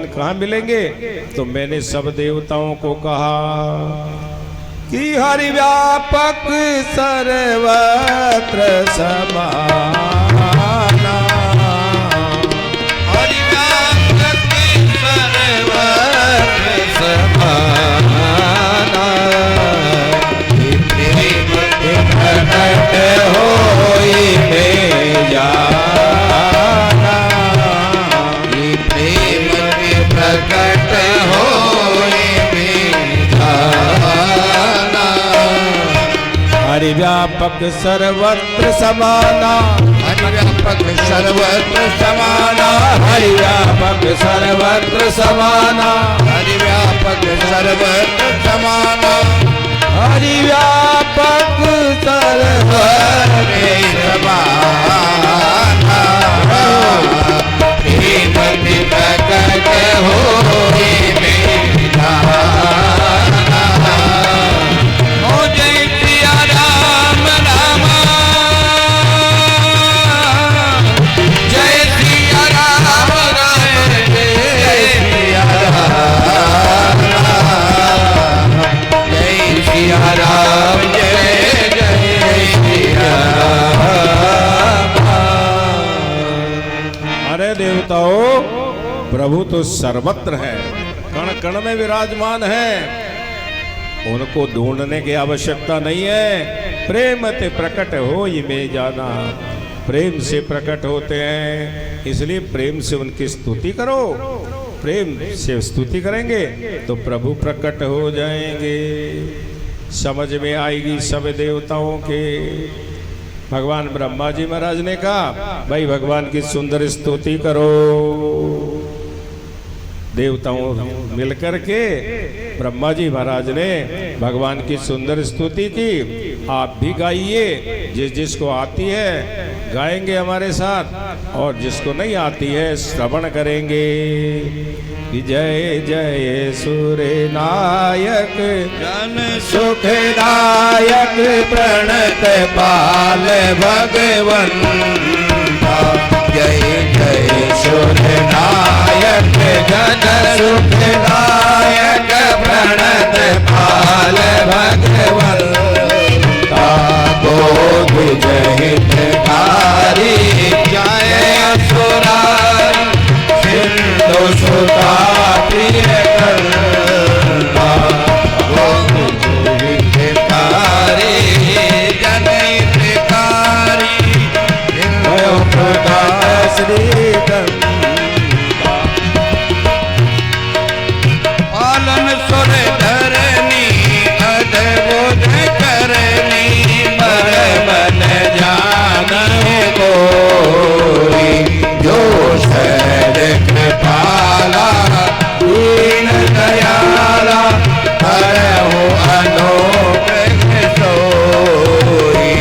कहाँ मिलेंगे? तो मैंने सब देवताओं को कहा कि हरि व्यापक सर्वत्र समाना, हरि व्यापक सर्वत्र समाना, प्रेम प्रकट होई में जाना, प्रेम प्रकट होई में जाना। हरि व्यापक सर्वत्र समाना, हरि व्यापक सर्वत्र समाना, हरि व्यापक सर्वत्र समाना, हरि व्यापक सर्वत्र समाना, हरि व्यापक सर्वत्र समाना, प्रेम प्रकट होई में जाना। ओ जय सिया राम राम, जय सिया राम राम, जय सिया राम, जय सिया राम, जय जय सिया राम। अरे देवताओं, प्रभु तो सर्वत्र है, कण कण में विराजमान है, उनको ढूंढने की आवश्यकता नहीं है। प्रेम ते प्रकट हो ये में जाना, प्रेम से प्रकट होते हैं, इसलिए प्रेम से उनकी स्तुति करो। प्रेम से स्तुति करेंगे तो प्रभु प्रकट हो जाएंगे। समझ में आएगी सब देवताओं के। भगवान ब्रह्मा जी महाराज ने कहा भाई भगवान की सुंदर स्तुति करो। देवताओं मिलकर के ब्रह्मा जी महाराज ने भगवान की सुंदर स्तुति की। आप भी गाइए, जिसको आती है गाएंगे हमारे साथ, और जिसको नहीं आती है श्रवण करेंगे। जय जय सूर्य नायक जन सुखदायक प्रणत पाल भगवन। जय जय सूर्य नायक जन सुखदायक प्रणत पाल भगवन। जय हितकारी जय असुरारी सिंधु सुता प्रिय करता। हितकारी जन हितकारी सिंधु सुता श्री पालन सुर धरनी अद्भुत करनी मन जान कोई। जो शर कृपाला दीन दयाला हरहु अनोख सोई।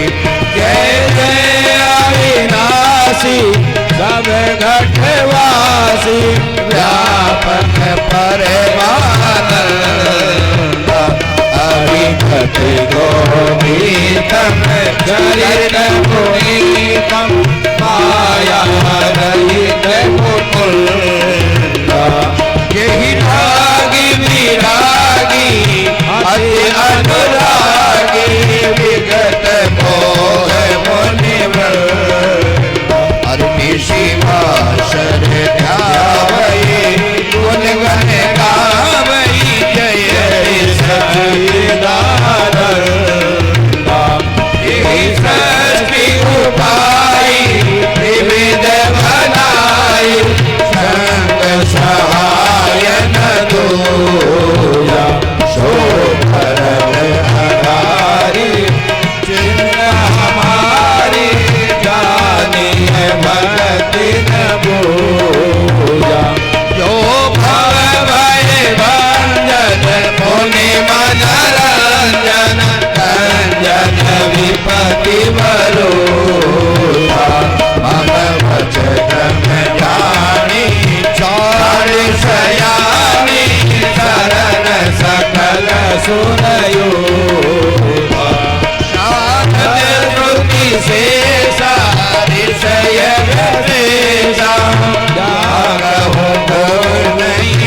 जय जय अविनाशी सब घटवासी व्यापक परमानंद। अभिगत गोपीतम चरित पुनीतम माया रहित मुकुंद। यही रागी विरागी अति अनुरागी विगत मोह मुनिवृंद। अरुणि शिवा शर ध्यावै गुण गण गावै। जय सच्चिदानंद सृष्टि उपाई विविध बनाई। संग सहाय न दूजा शोभन हरारी। चिन्ह हमारी जानिए भक्ति न पूजा। जो भव भय भंजन मुनि मनरंजन रंजन विपति बलोधा। मम वचन जानी चार सयानी शरण सकल सुनयो। शारद श्रुति से सारिषय विशेषा जागहु नहीं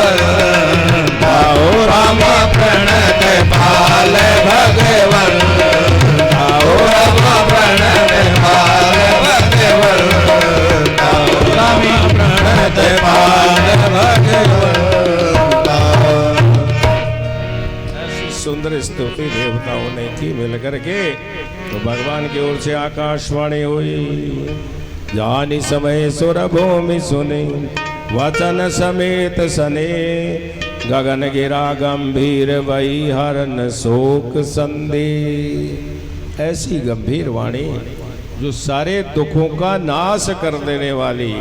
भगवन गाओ राम प्रणत पाल भगवन गाओ राम प्रणत पाल भगवन गाओ राम प्रणत पाल भगवन। सुंदर स्तुति देवताओं ने की मिलकर के, तो भगवान की ओर से आकाशवाणी हुई। जानी समय सुर भूमि सुने वचन समेत सने, गगन गिरा गंभीर वही हरन शोक संदे। ऐसी गंभीर वाणी जो सारे दुखों का नाश कर देने वाली,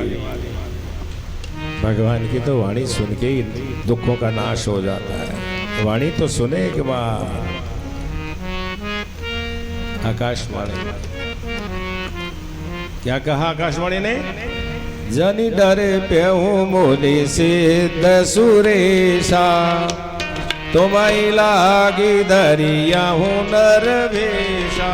भगवान की तो वाणी सुन के ही दुखों का नाश हो जाता है। वाणी तो सुने के बाद आकाशवाणी क्या कहा आकाशवाणी ने? जनि डरे प्यहू मोली सिद्ध सुरेशा, तुम्हारी लागी दरिया हुनर भेषा।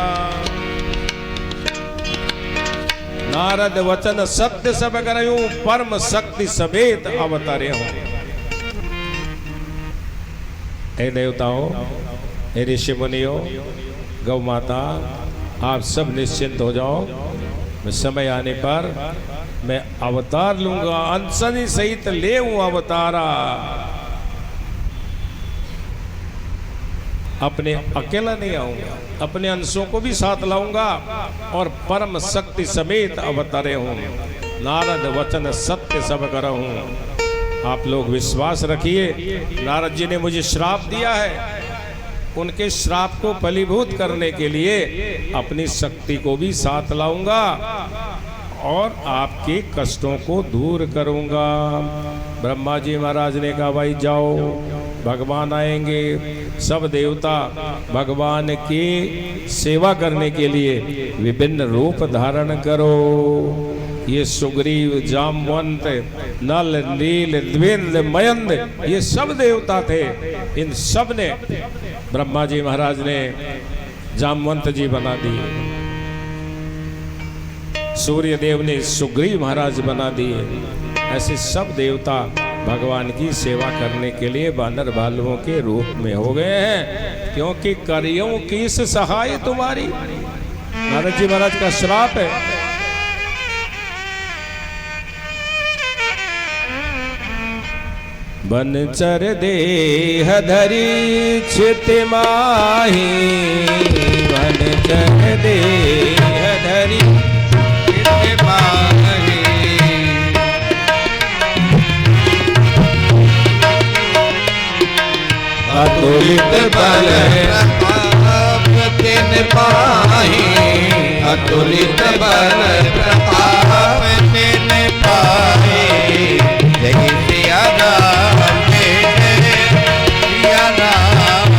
नारद वचन सत्य सब करयूं, परम शक्ति समेत अवतरे हूं। हे देवताओं, हे ऋषि मुनियों, गौ माता, आप सब निश्चिंत हो जाओ। मैं समय आने पर मैं अवतार लूंगा, अंशनी सहित ले हूं अवतारा। अपने अकेला नहीं आऊंगा, अपने अंशों को भी साथ लाऊंगा और परम शक्ति समेत अवतरे हूं। नारद वचन सत्य सब करहूं। आप लोग विश्वास रखिए, नारद जी ने मुझे श्राप दिया है, उनके श्राप को फलीभूत करने के लिए अपनी शक्ति को भी साथ लाऊंगा और आपके कष्टों को दूर करूंगा। ब्रह्मा जी महाराज ने कहा भाई जाओ, भगवान आएंगे। सब देवता भगवान की सेवा करने के लिए विभिन्न रूप धारण करो। ये सुग्रीव, जामवंत, नल, नील, द्विंद, मयंद, ये सब देवता थे। इन सब ने ब्रह्मा जी महाराज ने जामवंत जी बना दिए, सूर्य देव ने सुग्रीव महाराज बना दिए। ऐसे सब देवता भगवान की सेवा करने के लिए वानर भालुओं के रूप में हो गए हैं, क्योंकि करियों किस सहाय तुम्हारी। नारद जी महाराज का श्राप है। बनचर देह धरी छित माही, बनचर देह धरी छित माही। अतुलित बल प्रताप तिन पाही, अतुलित बल प्रताप तिन पाही। जय सिया राम, जय सिया राम,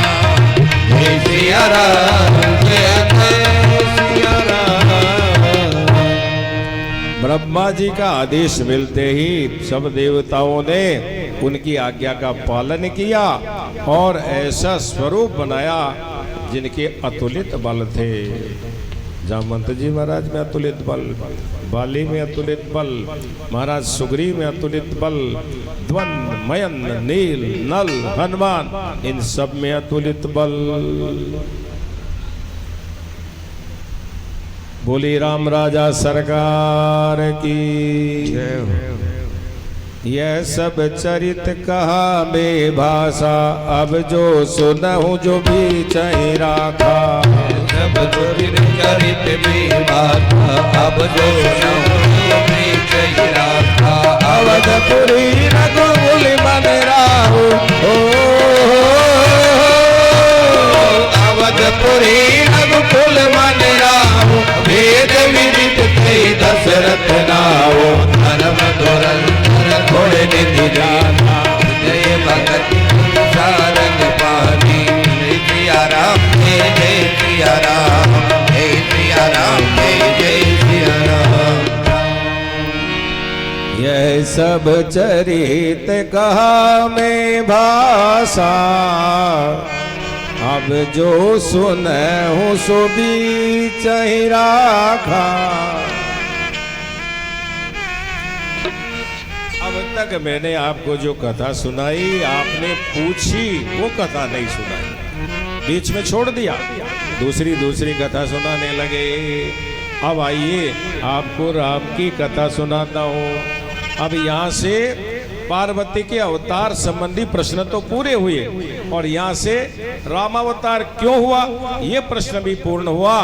जय सिया राम, जय सिया राम। ब्रह्मा जी का आदेश मिलते ही सब देवताओं ने उनकी आज्ञा का पालन किया और ऐसा स्वरूप बनाया जिनके अतुलित बल थे। जामवंत जी महाराज में अतुलित बल, बाली में अतुलित बल, महाराज सुग्रीव में अतुलित बल, द्वंद, मयंद, नील, नल, हनुमान, इन सब में अतुलित बल। बोली राम राजा सरकार की जय। यह सब चरित कहा बे भाषा, अब जो सुनहु जो भी चाहे राखा। सब चरित बे भाषा, अब जो सुनहु जो भी चाहे राखा। अवधपुरी रघुकुल मन राहु, अवधपुरी रघुकुल मन राहु। वेद विदित थे दशरथ नाओ, धर्म धुरंधर घोड़े निधि जाना। जय भगत सारंग पानी, जय सिया राम, जय सिया राम, जय सिया राम, जय सिया राम। यह सब चरित कहा में भाषा, अब जो सुनहु सो भी चाहे राखा। अब तक तक मैंने आपको जो कथा सुनाई, आपने पूछी वो कथा नहीं सुनाई, बीच में छोड़ दिया, दूसरी कथा सुनाने लगे। अब आइए आपको राम की कथा सुनाता हूँ। अब यहाँ से पार्वती के अवतार संबंधी प्रश्न तो पूरे हुए, और यहाँ से रामावतार क्यों हुआ ये प्रश्न भी पूर्ण हुआ।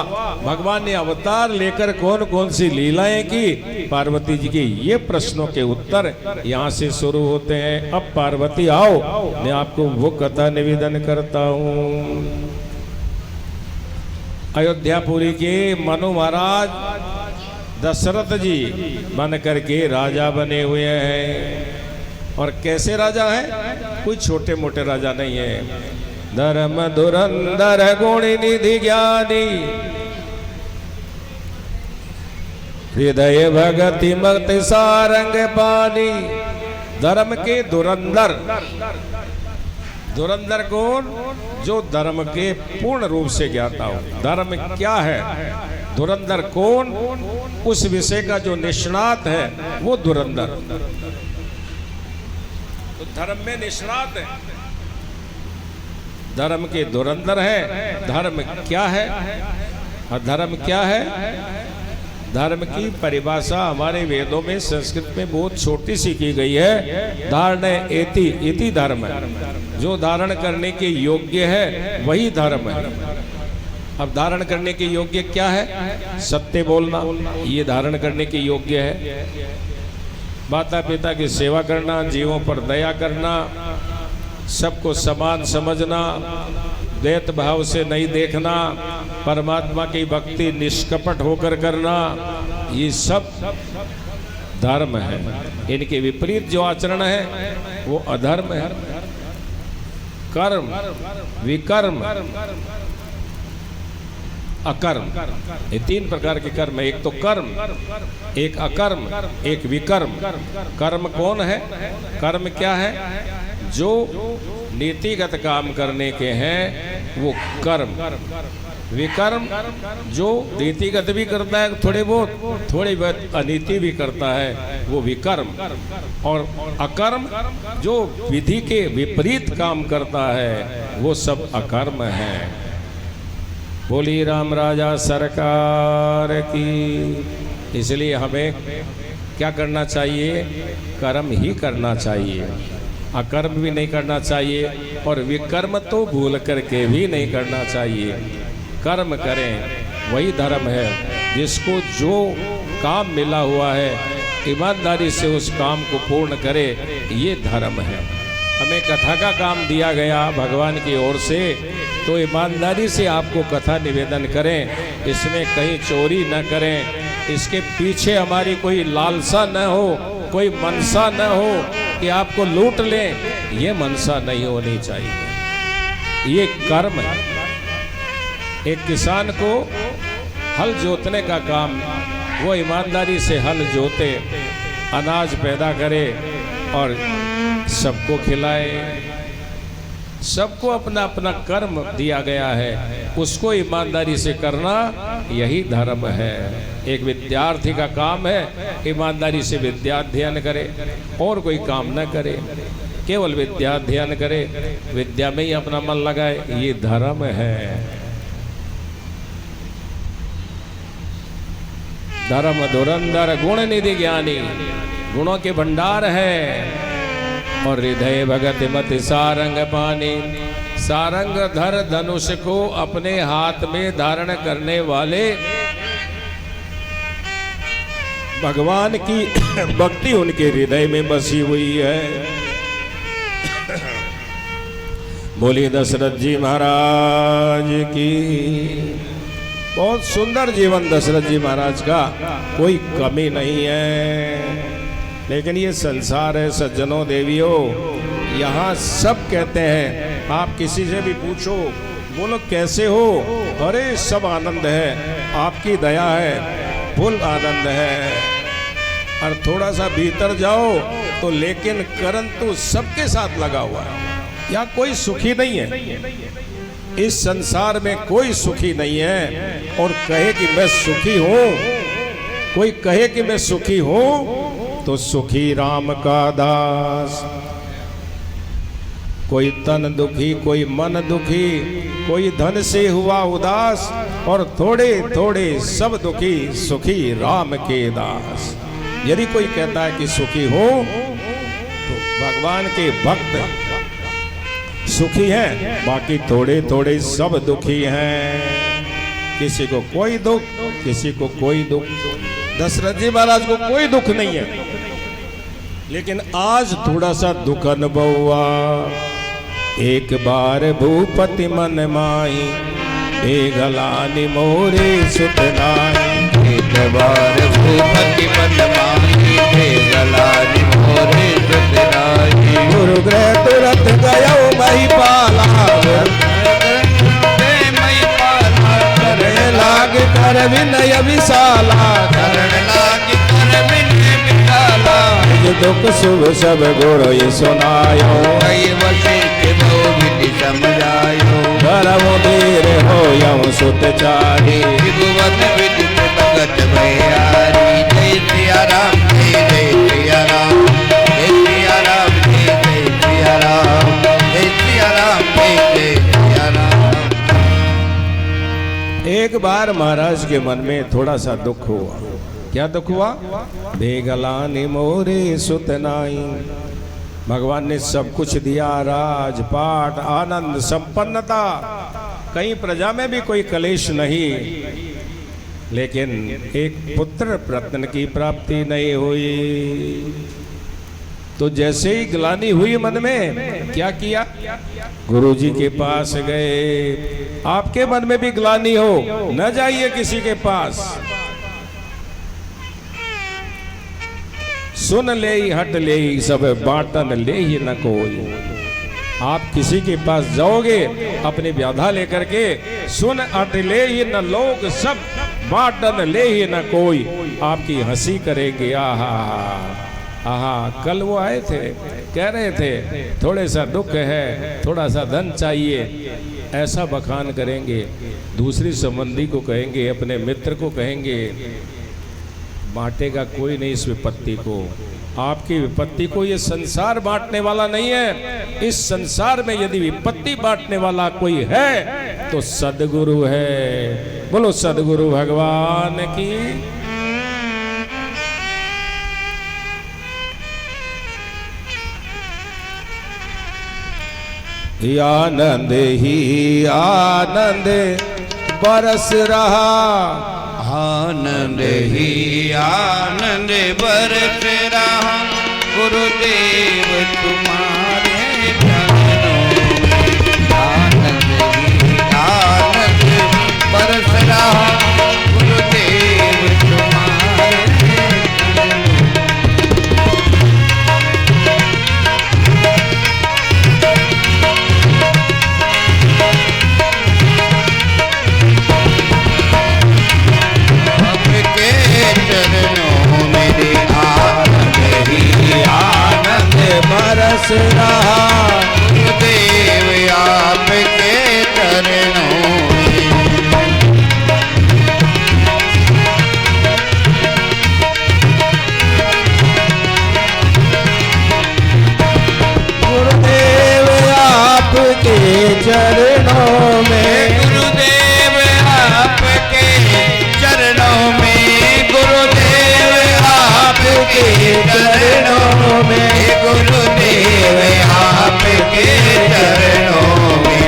भगवान ने अवतार लेकर कौन कौन सी लीलाएं की पार्वती जी की, ये प्रश्नों के उत्तर यहाँ से शुरू होते हैं। अब पार्वती आओ, मैं आपको वो कथा निवेदन करता हूँ। अयोध्यापुरी के मनु महाराज दशरथ जी बन करके राजा बने हुए हैं। और कैसे राजा हैं? कोई छोटे मोटे राजा नहीं है। धर्म धुरंधर गुण निधि ज्ञानी, हृदय भगति मति सारंग पानी। धर्म के धुरंधर, धुरंधर कौन? जो धर्म के पूर्ण रूप से ज्ञाता हो। धर्म क्या है? धुरंधर कौन? उस विषय का जो निष्णात है वो धुरंधर। तो धर्म में निष्णात है, धर्म के धुरंधर है। धर्म क्या है? अधर्म क्या है? धर्म की परिभाषा हमारे वेदों में संस्कृत में बहुत छोटी सी की गई है। धारण एति, इति धर्म है। जो धारण करने के योग्य है वही धर्म है। अब धारण करने के योग्य क्या है? सत्य बोलना, ये धारण करने के योग्य है। माता पिता की सेवा करना, जीवों पर दया करना, सबको समान समझना, द्वैत भाव से नहीं देखना, परमात्मा की भक्ति निष्कपट होकर करना, ये सब धर्म है। इनके विपरीत जो आचरण है वो अधर्म है। कर्म, विकर्म, अकर्म, ये तीन प्रकार के कर्म है। एक तो कर्म, एक अकर्म, एक विकर्म। कर्म कौन है? कर्म क्या है? जो नीतिगत काम करने के हैं वो कर्म। विकर्म जो नीतिगत भी करता है थोड़ी बहुत अनीति भी करता है वो विकर्म। और अकर्म जो विधि के विपरीत काम करता है वो सब अकर्म है। बोली राम राजा सरकार की। इसलिए हमें क्या करना चाहिए? कर्म ही करना चाहिए, अकर्म भी नहीं करना चाहिए, और विकर्म तो भूल करके भी नहीं करना चाहिए। कर्म करें वही धर्म है। जिसको जो काम मिला हुआ है ईमानदारी से उस काम को पूर्ण करे, ये धर्म है। हमें कथा का काम दिया गया भगवान की ओर से, तो ईमानदारी से आपको कथा निवेदन करें। इसमें कहीं चोरी न करें, इसके पीछे हमारी कोई लालसा न हो, कोई मनसा न हो कि आपको लूट लें, ये मनसा नहीं होनी चाहिए। ये कर्म है। एक किसान को हल जोतने का काम, वो ईमानदारी से हल जोते, अनाज पैदा करे और सबको खिलाए। सबको अपना अपना कर्म दिया गया है, उसको ईमानदारी से करना यही धर्म है। एक विद्यार्थी का काम है ईमानदारी से विद्या अध्ययन करे, और कोई काम न करे, केवल विद्या अध्ययन करे, विद्या में ही अपना मन लगाए, ये धर्म है। धर्म धुरंधर गुण निधि ज्ञानी, गुणों के भंडार है। और हृदय भगत मति सारंग पानी, सारंग धर धनुष को अपने हाथ में धारण करने वाले भगवान की भक्ति उनके हृदय में बसी हुई है। बोली दशरथ जी महाराज की। बहुत सुंदर जीवन दशरथ जी महाराज का, कोई कमी नहीं है। लेकिन ये संसार है सज्जनों देवियों, यहाँ सब कहते हैं, आप किसी से भी पूछो, बोलो कैसे हो, अरे सब आनंद है, आपकी दया है, फुल आनंद है। और थोड़ा सा भीतर जाओ तो लेकिन करन तो सबके साथ लगा हुआ है। यहाँ कोई सुखी नहीं है, इस संसार में कोई सुखी नहीं है। और कहे कि मैं सुखी हूँ, कोई कहे कि मैं सुखी हूँ, तो सुखी राम का दास। कोई तन दुखी, कोई मन दुखी, कोई धन से हुआ उदास, और थोड़े थोड़े सब दुखी, सुखी राम के दास। यदि कोई कहता है कि सुखी हो, तो भगवान के भक्त सुखी हैं, बाकी थोड़े थोड़े सब दुखी हैं। किसी को कोई दुख, किसी को कोई दुख। दशरथ जी महाराज को कोई दुख नहीं है, लेकिन आज थोड़ा सा दुख अनुभव हुआ। एक बार भूपति मन माई, गलानी मोरे सुत नाई। एक बार भूपति मन माई, गलानी मोरे सुत नाई। गुरु ग्रह तुरंत गयो महिपाला, लाग कर विनय विशाला। दुख शुभ सब गुरु ये सुनायो, समझायो। धर्म वीर हो यम सुत चारी। त्रिभुवन विदित भगत भयारी। जय सिया राम, जय सिया राम, जय सिया राम, जय सिया राम, जय सिया राम, जय सिया राम। एक बार महाराज के मन में थोड़ा सा दुख हुआ। क्या दुख हुआ? बेगलानी मोरे सुत नाई। भगवान ने सब कुछ दिया, राजपाट, आनंद, संपन्नता, कहीं प्रजा में भी कोई कलेश नहीं, लेकिन एक पुत्र रत्न की प्राप्ति नहीं हुई। तो जैसे ही ग्लानि हुई मन में, क्या किया? गुरुजी के पास गए। आपके मन में भी ग्लानि हो, न जाइए किसी के पास। सुन ले ही हट ले ही सब, बाटन ले ही न कोई। आप किसी के पास जाओगे अपनी व्याधा लेकर के, सुन हट ले ही न लोग सब, बाटन ले ही न कोई। आपकी हंसी करेंगे। आहा आहा। कल वो आए थे, कह रहे थे थोड़े सा दुख है, थोड़ा सा धन चाहिए, ऐसा बखान करेंगे। दूसरी संबंधी को कहेंगे, अपने मित्र को कहेंगे, बांटेगा कोई नहीं इस विपत्ति को। आपकी विपत्ति को ये संसार बांटने वाला नहीं है। इस संसार में यदि विपत्ति बांटने वाला कोई है तो सदगुरु है। बोलो सदगुरु भगवान की। आनंद ही आनंद बरस रहा, आनंद ही आनंद बरस रहा। गुरुदेव तुम्हारे चरणों में, आनंद ही आनंद बरस रहा। गुरुदेव तुम्हारे बरस रहा। गुरुदेव आपके चरणों में, गुरुदेव आपके चरणों में, गुरुदेव आपके चरणों में, गुरुदेव आपके चरणों में, गुरुदेव आपके चरणों में।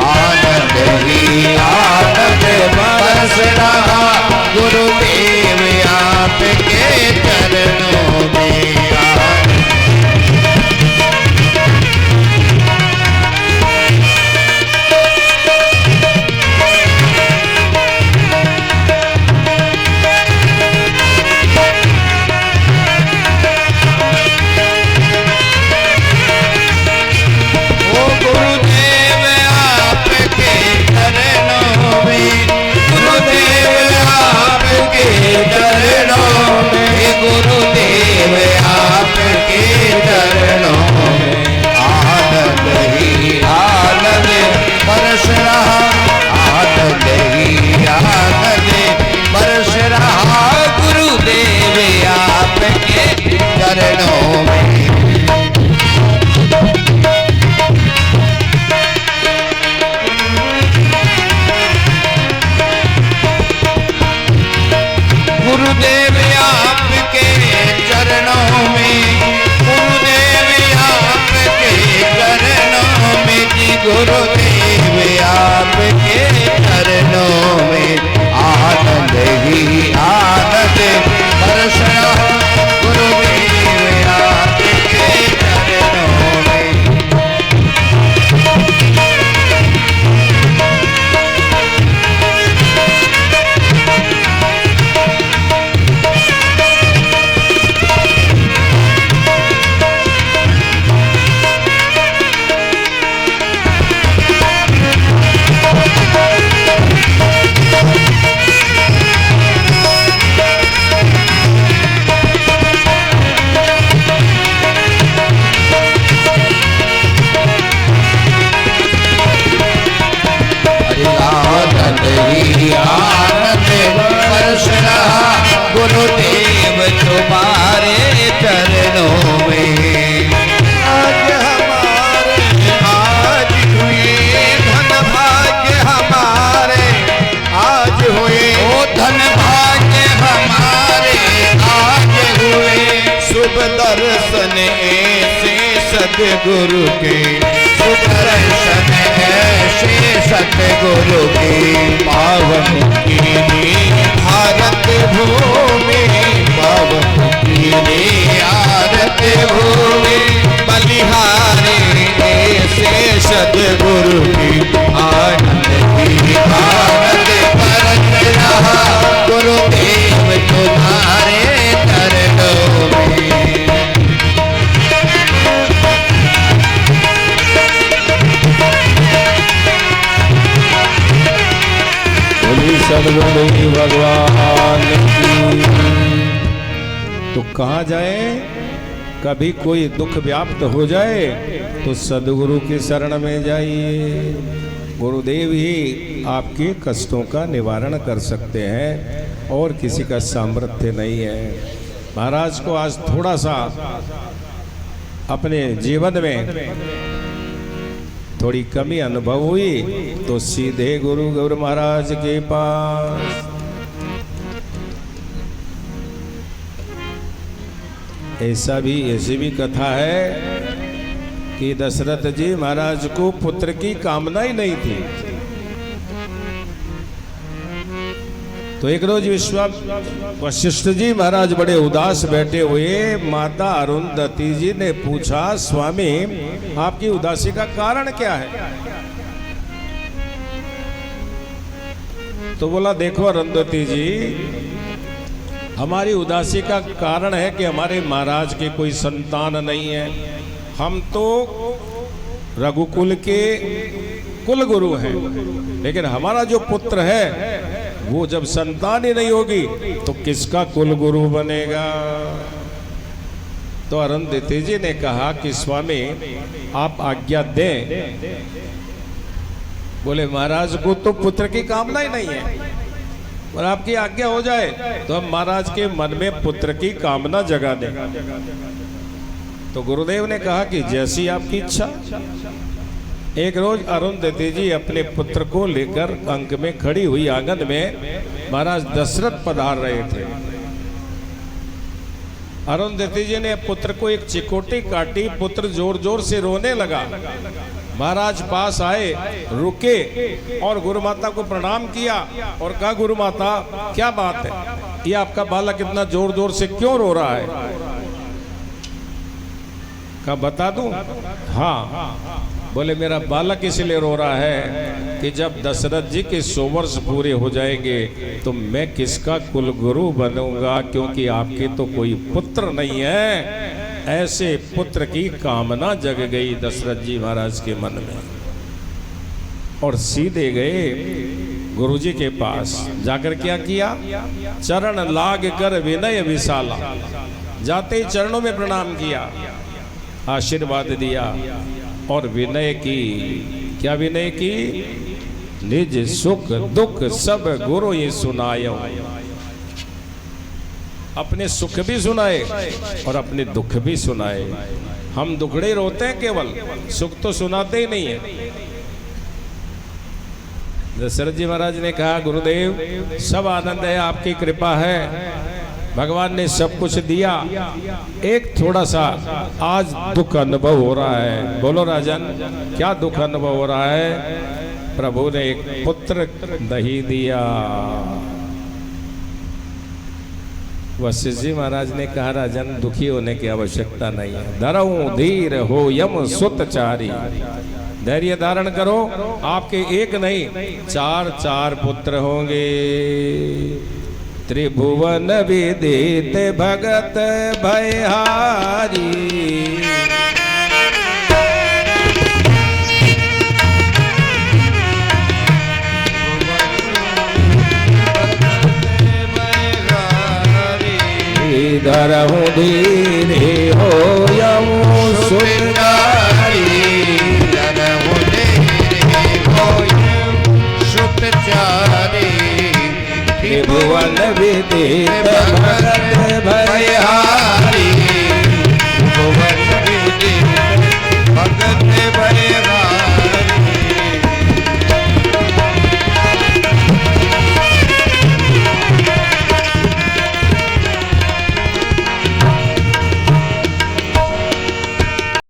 आनंद ही आनंद बरस रहा। गुरुदेव आपके चरणों में। सतगुरु के सुदर्शन ऐसे सतगुरु के पावन कीनी भारत भूमि पावन कीनी भारत भूमि बलिहारी से सतगुरु की आनंद की भारत परत रहा गुरुदेव तुम्हारे चरणों में। बोली सद्गुरु भगवान की। तो कहाँ जाए, कभी कोई दुख व्याप्त हो जाए तो सद्गुरु की शरण में जाइए। गुरुदेव ही आपके कष्टों का निवारण कर सकते हैं और किसी का सामर्थ्य नहीं है। महाराज को आज थोड़ा सा अपने जीवन में थोड़ी कमी अनुभव हुई तो सीधे गुरु महाराज के पास। ऐसी भी कथा है कि दशरथ जी महाराज को पुत्र की कामना ही नहीं थी। तो एक रोज वशिष्ठ जी महाराज बड़े उदास बैठे हुए, माता अरुंधति जी ने पूछा, स्वामी आपकी उदासी का कारण क्या है? तो बोला, देखो अरुंधति जी, हमारी उदासी का कारण है कि हमारे महाराज के कोई संतान नहीं है। हम तो रघुकुल के कुल गुरु हैं, लेकिन हमारा जो पुत्र है वो जब संतान ही नहीं होगी तो किसका कुल गुरु बनेगा? तो अरुंधति जी ने कहा कि स्वामी आप आज्ञा दें। बोले, महाराज को तो पुत्र की कामना ही नहीं है और आपकी आज्ञा हो जाए तो हम महाराज के मन में पुत्र की कामना जगा दें। तो गुरुदेव ने कहा कि जैसी आपकी इच्छा। एक रोज अरुंधति जी अपने पुत्र को लेकर अंक में खड़ी हुई आंगन में महाराज दशरथ पधार रहे थे। अरुंधति जी ने पुत्र को एक चिकोटी काटी, पुत्र जोर जोर से रोने लगा। महाराज पास आए, रुके और गुरु माता को प्रणाम किया और कहा, गुरु माता क्या बात है, ये आपका बालक इतना जोर जोर से क्यों रो रहा है? कहा बता दूं? हाँ। बोले, मेरा बालक इसलिए रो रहा है कि जब दशरथ जी के 100 वर्ष पूरे हो जाएंगे तो मैं किसका कुल गुरु बनूंगा, क्योंकि आपके तो कोई पुत्र नहीं है। ऐसे पुत्र की कामना जग गई दशरथ जी महाराज के मन में और सीधे गए गुरुजी के पास। जाकर क्या किया? चरण लाग कर विनय विशाला, जाते ही चरणों में प्रणाम किया, आशीर्वाद दिया और विनय की। क्या विनय की? निज सुख दुख सब गुरु ये सुनायो। अपने सुख भी सुनाए और अपने दुख भी सुनाए। हम दुखड़े रोते हैं केवल, सुख तो सुनाते ही नहीं है। दशरथ जी महाराज ने कहा, गुरुदेव सब आनंद है, आपकी कृपा है, भगवान ने सब कुछ दिया, एक थोड़ा सा आज दुख अनुभव हो रहा है। बोलो राजन, क्या दुख अनुभव हो रहा है? प्रभु ने एक पुत्र नहीं दिया। वशिष्ठ जी महाराज ने कहा, राजन दुखी होने की आवश्यकता नहीं है। धरऊं धीर हो यम सुतचारी, धैर्य धारण करो, आपके एक नहीं 4 पुत्र होंगे। त्रिभुवन विदित भगत भयहारी, धरऊं धीरे हो यमु सुतचारी, धरऊं धीरे हो यमु सुतचारी। त्रिभुवन विदित भगत भयहारी,